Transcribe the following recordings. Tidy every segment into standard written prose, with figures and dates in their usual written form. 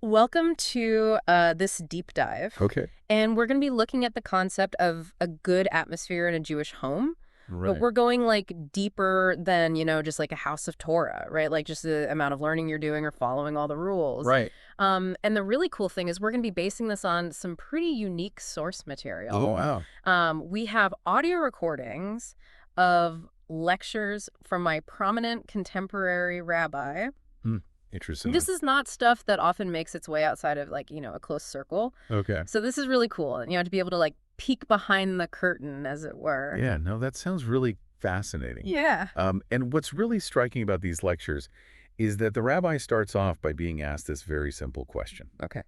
Welcome to this deep dive. Okay. And we're going to be looking at the concept of a good atmosphere in a Jewish home. But Right. we're going like deeper than, just like a house of Torah, right? Like just the amount of learning you're doing or following all the rules. Right. And the really cool thing is we're going to be basing this on some pretty unique source Oh, material. wow. We have audio recordings of lectures from my prominent contemporary rabbi. Hmm. Interesting. This is not stuff that often makes its way outside of like, a close circle. Okay. So this is really cool, to be able to like peek behind the curtain, as it were. Yeah, no, that sounds really fascinating. Yeah. And what's really striking about these lectures is that the rabbi starts off by being asked this very simple question. Okay.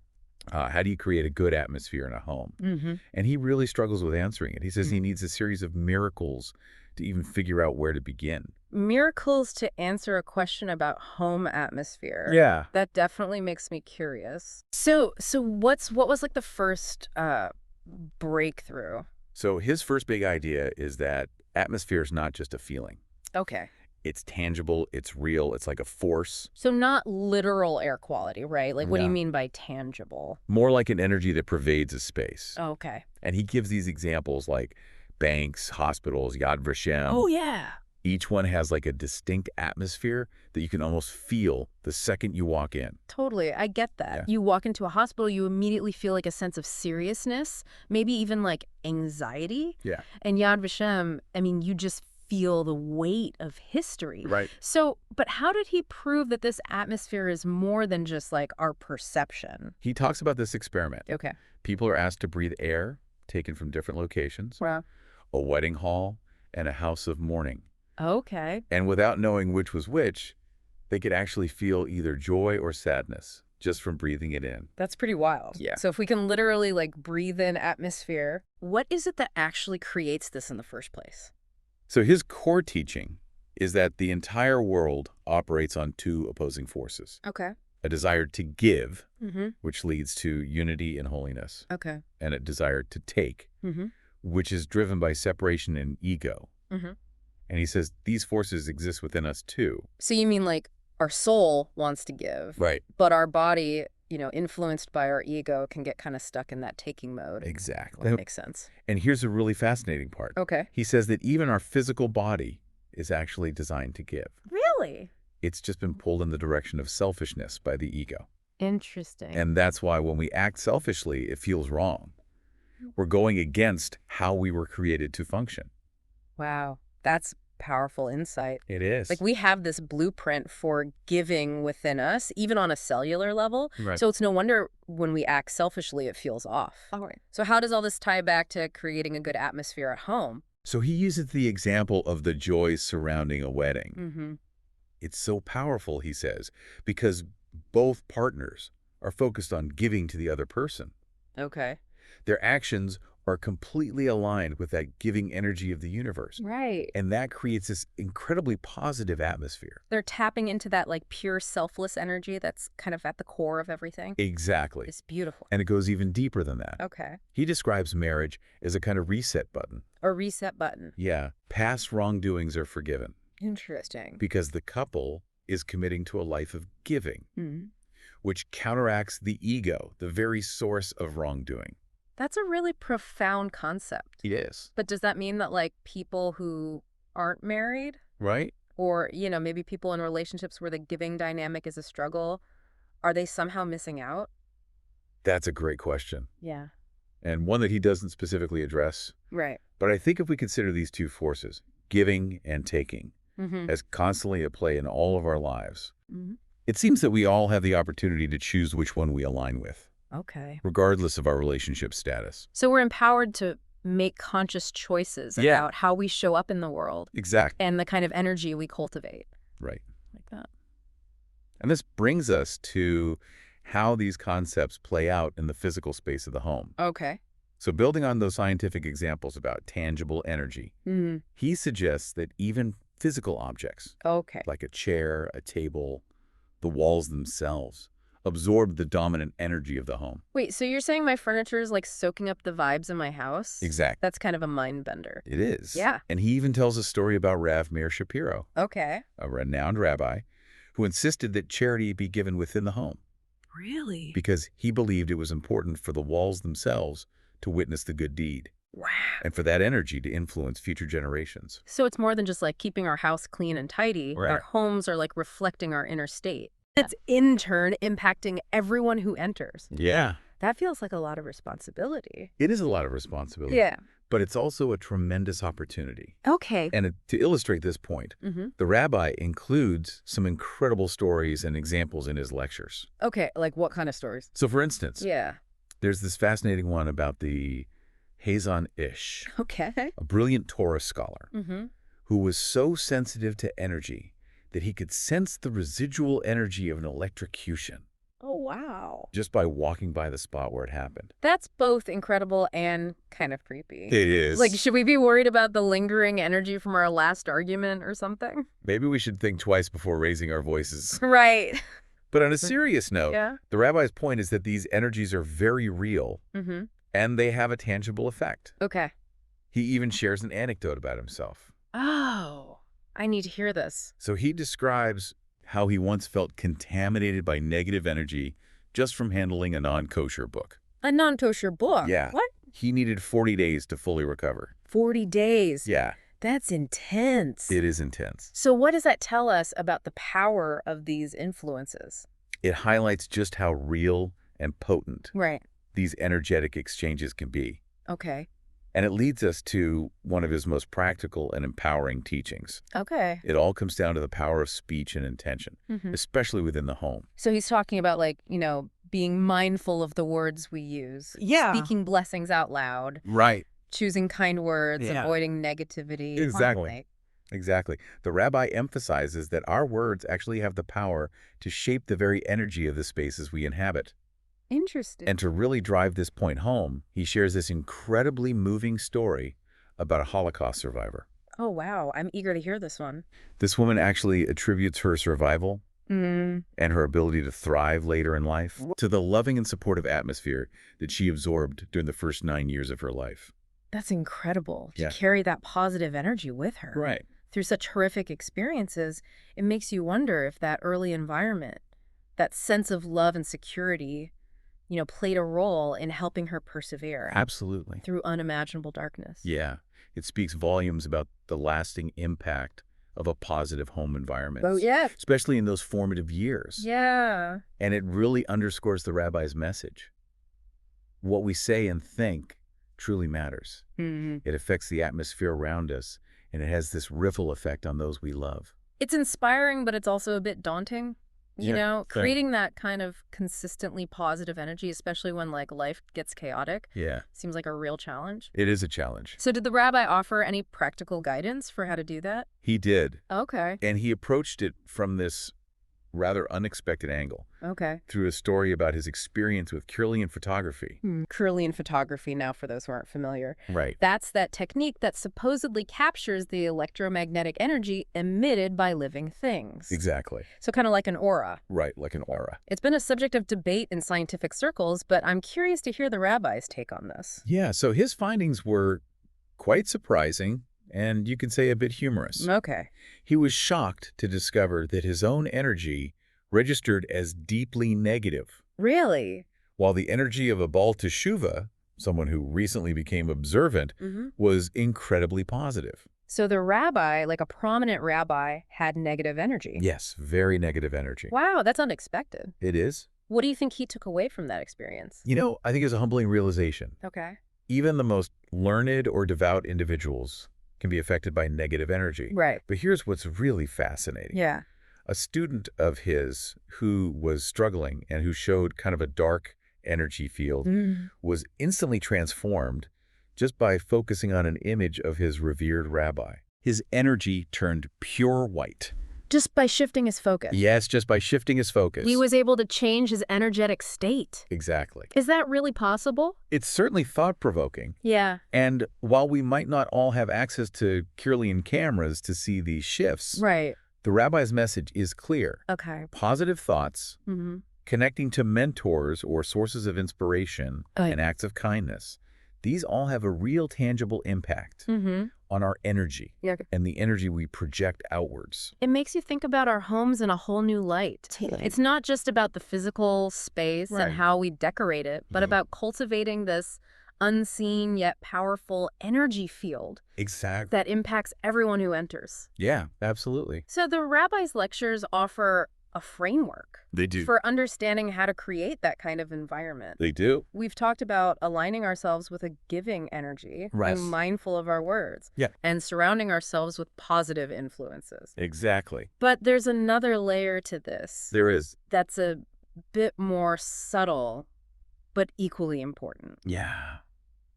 How do you create a good atmosphere in a home? Mm-hmm. And he really struggles with answering it. He says he needs a series of miracles to even figure out where to begin. Miracles to answer a question about home atmosphere. Yeah. That definitely makes me curious. So what was like the first breakthrough? So his first big idea is that atmosphere is not just a feeling. Okay. It's tangible, it's real, it's like a force. So not literal air quality, right? Like what do you No. mean by tangible? More like an energy that pervades a space. Okay. And he gives these examples like banks, hospitals, Yad Vashem. Oh, yeah. Each one has like a distinct atmosphere that you can almost feel the second you walk in. Totally. I get that. Yeah. You walk into a hospital, you immediately feel like a sense of seriousness, maybe even like anxiety. Yeah. And Yad Vashem, I mean, you just feel the weight of history. Right. So, but how did he prove that this atmosphere is more than just like our perception? He talks about this experiment. Okay. People are asked to breathe air taken from different locations, Wow. a wedding hall, and a house of mourning. Okay. And without knowing which was which, they could actually feel either joy or sadness just from breathing it in. That's pretty wild. Yeah. So if we can literally like breathe in atmosphere, what is it that actually creates this in the first place? So his core teaching is that the entire world operates on two opposing forces. Okay. A desire to give, Mm-hmm. which leads to unity and holiness, Okay. and a desire to take, Mm-hmm. which is driven by separation and ego. Mm-hmm. And he says these forces exist within us too. So you mean like our soul wants to give, Right. but our body, influenced by our ego, can get kind of stuck in that taking mode. Exactly. That makes sense. And here's a really fascinating part. Okay. He says that even our physical body is actually designed to give. Really? It's just been pulled in the direction of selfishness by the ego. Interesting. And that's why when we act selfishly, it feels wrong. We're going against how we were created to function. Wow. That's powerful insight. It is. Like we have this blueprint for giving within us, even on a cellular level. Right. So it's no wonder when we act selfishly, it feels off. All right. So how does all this tie back to creating a good atmosphere at home? So he uses the example of the joys surrounding a wedding. Mm-hmm. It's so powerful, he says, because both partners are focused on giving to the other person. Okay. Their actions are completely aligned with that giving energy of the universe. Right. And that creates this incredibly positive atmosphere. They're tapping into that like pure selfless energy that's kind of at the core of everything. Exactly. It's beautiful. And it goes even deeper than that. Okay. He describes marriage as a kind of reset button. A reset button. Yeah, past wrongdoings are forgiven Interesting. because the couple is committing to a life of giving, Mm-hmm. which counteracts the ego, the very source of wrongdoing. That's a really profound concept. It is. But does that mean that like people who aren't married Right? or, maybe people in relationships where the giving dynamic is a struggle, are they somehow missing out? That's a great question. Yeah. And one that he doesn't specifically address. Right. But I think if we consider these two forces, giving and taking, Mm-hmm. as constantly at play in all of our lives, Mm-hmm. it seems that we all have the opportunity to choose which one we align with, Okay. regardless of our relationship status. So we're empowered to make conscious choices Yeah. about how we show up in the world Exactly. and the kind of energy we cultivate. Right. Like that. And this brings us to how these concepts play out in the physical space of the home. Okay. So building on those scientific examples about tangible energy, Mm-hmm. he suggests that even physical objects, Okay. like a chair, a table, the walls themselves, absorb the dominant energy of the home. Wait, so you're saying my furniture is like soaking up the vibes in my house? Exactly. That's kind of a mind bender. It is. Yeah. And he even tells a story about Rav Meir Shapiro, Okay. a renowned rabbi, who insisted that charity be given within the home. Really? because he believed it was important for the walls themselves to witness the good deed Wow. and for that energy to influence future generations. So it's more than just like keeping our house clean and tidy. Right. Our homes are like reflecting our inner state. It's in turn impacting everyone who enters. Yeah. That feels like a lot of responsibility. It is a lot of responsibility. Yeah. But it's also a tremendous opportunity. Okay. And to illustrate this point, the rabbi includes some incredible stories and examples in his lectures. Okay, like what kind of stories? So for instance, Yeah. there's this fascinating one about the Hazon Ish, Okay. a brilliant Torah scholar Mm-hmm. who was so sensitive to energy that he could sense the residual energy of an electrocution Oh, wow. just by walking by the spot where it happened. That's both incredible and kind of creepy. It is. Like, should we be worried about the lingering energy from our last argument or something? Maybe we should think twice before raising our voices. Right. But on a serious note, Yeah. the rabbi's point is that these energies are very real Mm-hmm. and they have a tangible effect. Okay. He even shares an anecdote about himself. Oh, I need to hear this. So he describes how he once felt contaminated by negative energy just from handling a non-kosher book. A non-kosher book? Yeah. What? He needed 40 days to fully recover. 40 days. Yeah, That's intense. it is intense. So what does that tell us about the power of these influences? It highlights just how real and potent Right. these energetic exchanges can be. Okay. And it leads us to one of his most practical and empowering teachings. Okay. It all comes down to the power of speech and intention, Mm-hmm. especially within the home. So he's talking about, like, being mindful of the words we use. Yeah. Speaking blessings out loud. Right. Choosing kind words. Yeah. Avoiding negativity. Exactly. Like, Exactly. The rabbi emphasizes that our words actually have the power to shape the very energy of the spaces we inhabit. interesting. And to really drive this point home, he shares this incredibly moving story about a Holocaust survivor. Oh, wow. I'm eager to hear this one. This woman actually attributes her survival Mm. and her ability to thrive later in life to the loving and supportive atmosphere that she absorbed during the first 9 years of her life. That's incredible. To Yeah. carry that positive energy with her. Right. Through such horrific experiences, it makes you wonder if that early environment, that sense of love and security, played a role in helping her persevere Absolutely. through unimaginable darkness. Yeah. It speaks volumes about the lasting impact of a positive home environment. Oh, yeah. Especially in those formative years. Yeah. And it really underscores the rabbi's message. What we say and think truly matters. Mm-hmm. It affects the atmosphere around us, and it has this ripple effect on those we love. It's inspiring, but it's also a bit daunting. Same. Creating that kind of consistently positive energy, especially when life gets chaotic, Yeah, seems like a real challenge. it is a challenge. So did the rabbi offer any practical guidance for how to do that? He did, Okay. and he approached it from this rather unexpected angle Okay. through a story about his experience with Kirlian photography. Kirlian photography, now for those who aren't familiar. Right. That's that technique that supposedly captures the electromagnetic energy emitted by living things. Exactly. So kind of like an aura. Right, like an aura. It's been a subject of debate in scientific circles, but I'm curious to hear the rabbi's take on this. Yeah, so his findings were quite surprising and you could say a bit humorous. Okay. He was shocked to discover that his own energy registered as deeply negative, Really? while the energy of a Baal Teshuvah, someone who recently became observant, was incredibly positive. So the rabbi, like a prominent rabbi, had negative energy. Yes, very negative energy. Wow, that's unexpected. It is. What do you think he took away from that experience? I think it's a humbling realization. Okay. Even the most learned or devout individuals can be affected by negative energy. Right. But here's what's really fascinating. Yeah. A student of his who was struggling and who showed kind of a dark energy field was instantly transformed just by focusing on an image of his revered rabbi. His energy turned pure white. Just by shifting his focus. Yes, just by shifting his focus. He was able to change his energetic state. Exactly. Is that really possible? It's certainly thought-provoking. Yeah. And while we might not all have access to Kirlian cameras to see these shifts, Right. the rabbi's message is clear. Okay. Positive thoughts, connecting to mentors or sources of inspiration, Right. and acts of kindness. these all have a real tangible impact on our energy Yeah. and the energy we project outwards. It makes you think about our homes in a whole new light. It's not just about the physical space Right. and how we decorate it, but about cultivating this unseen yet powerful energy field Exactly. that impacts everyone who enters. Yeah, absolutely. So the rabbi's lectures offer a framework They do. for understanding how to create that kind of environment. They do. We've talked about aligning ourselves with a giving energy, Right. being mindful of our words, Yeah. and surrounding ourselves with positive influences. Exactly. But there's another layer to this There is. that's a bit more subtle, but equally important. Yeah.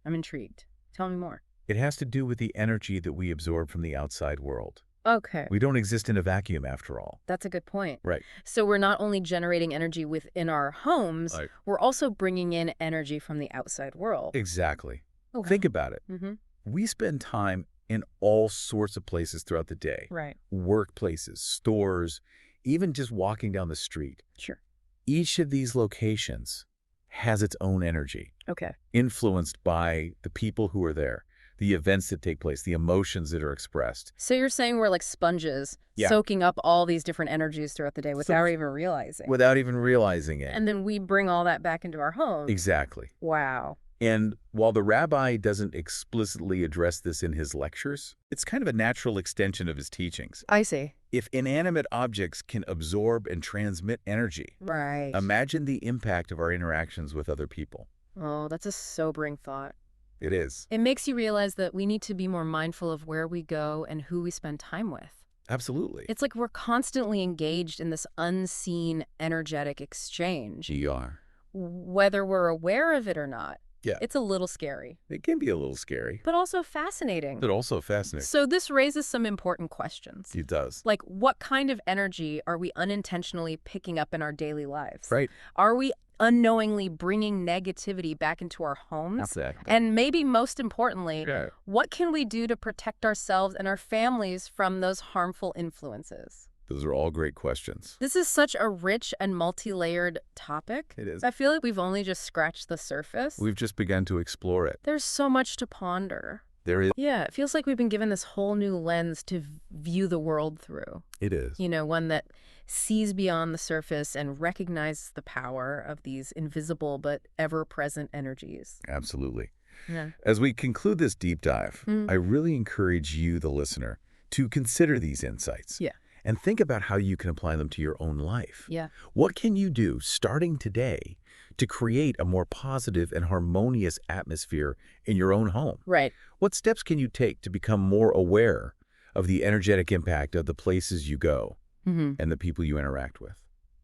I'm intrigued. Tell me more. It has to do with the energy that we absorb from the outside world. Okay. We don't exist in a vacuum after all. That's a good point. Right. So we're not only generating energy within our homes, Right. we're also bringing in energy from the outside world. Exactly. Okay. Think about it. Mm-hmm. We spend time in all sorts of places throughout the day. Right. Workplaces, stores, even just walking down the street. Sure. Each of these locations has its own energy, Okay. influenced by the people who are there, the events that take place, the emotions that are expressed. So you're saying we're like sponges, Yeah. soaking up all these different energies throughout the day without even realizing. Without even realizing it. And then we bring all that back into our homes. Exactly. Wow. And while the rabbi doesn't explicitly address this in his lectures, it's kind of a natural extension of his teachings. I see. If inanimate objects can absorb and transmit energy, Right. imagine the impact of our interactions with other people. Oh, that's a sobering thought. It is. It makes you realize that we need to be more mindful of where we go and who we spend time with. Absolutely. It's like we're constantly engaged in this unseen energetic exchange, GR. whether we're aware of it or not. Yeah. It's a little scary, It can be a little scary, but also fascinating. but also fascinating. So this raises some important questions. It does. Like, what kind of energy are we unintentionally picking up in our daily lives? Right. Are we unknowingly bringing negativity back into our homes? Exactly. And maybe most importantly, Yeah. what can we do to protect ourselves and our families from those harmful influences? Those are all great questions. This is such a rich and multi-layered topic. It is. I feel like we've only just scratched the surface. We've just begun to explore it. There's so much to ponder. There is. Yeah, it feels like we've been given this whole new lens to view the world through. It is. You know, one that sees beyond the surface and recognizes the power of these invisible but ever-present energies. Absolutely. Yeah. As we conclude this deep dive, Mm. I really encourage you, the listener, to consider these insights. Yeah. And think about how you can apply them to your own life. Yeah. What can you do starting today to create a more positive and harmonious atmosphere in your own home? Right. What steps can you take to become more aware of the energetic impact of the places you go Mm-hmm. and the people you interact with?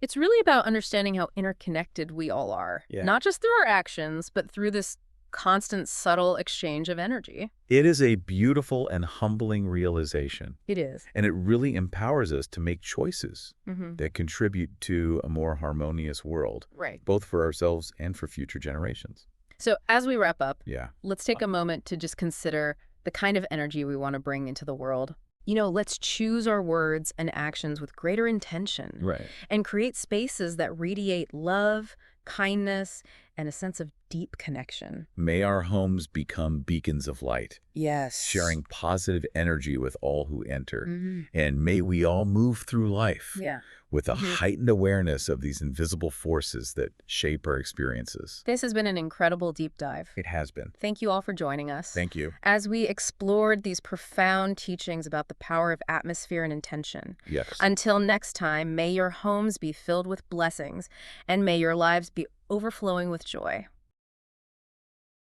It's really about understanding how interconnected we all are. Yeah. Not just through our actions, but through this constant, subtle exchange of energy. It is a beautiful and humbling realization, It is. and it really empowers us to make choices Mm-hmm. that contribute to a more harmonious world, Right. both for ourselves and for future generations. So as we wrap up, Yeah. let's take a moment to just consider the kind of energy we want to bring into the world. You know, let's choose our words and actions with greater intention Right. and create spaces that radiate love, kindness, and a sense of deep connection. May our homes become beacons of light, Yes. sharing positive energy with all who enter. Mm-hmm. And may we all move through life Yeah. with a Mhm. heightened awareness of these invisible forces that shape our experiences. This has been an incredible deep dive. It has been. Thank you all for joining us. Thank you. As we explored these profound teachings about the power of atmosphere and intention. Yes. Until next time, may your homes be filled with blessings, and may your lives be overflowing with joy.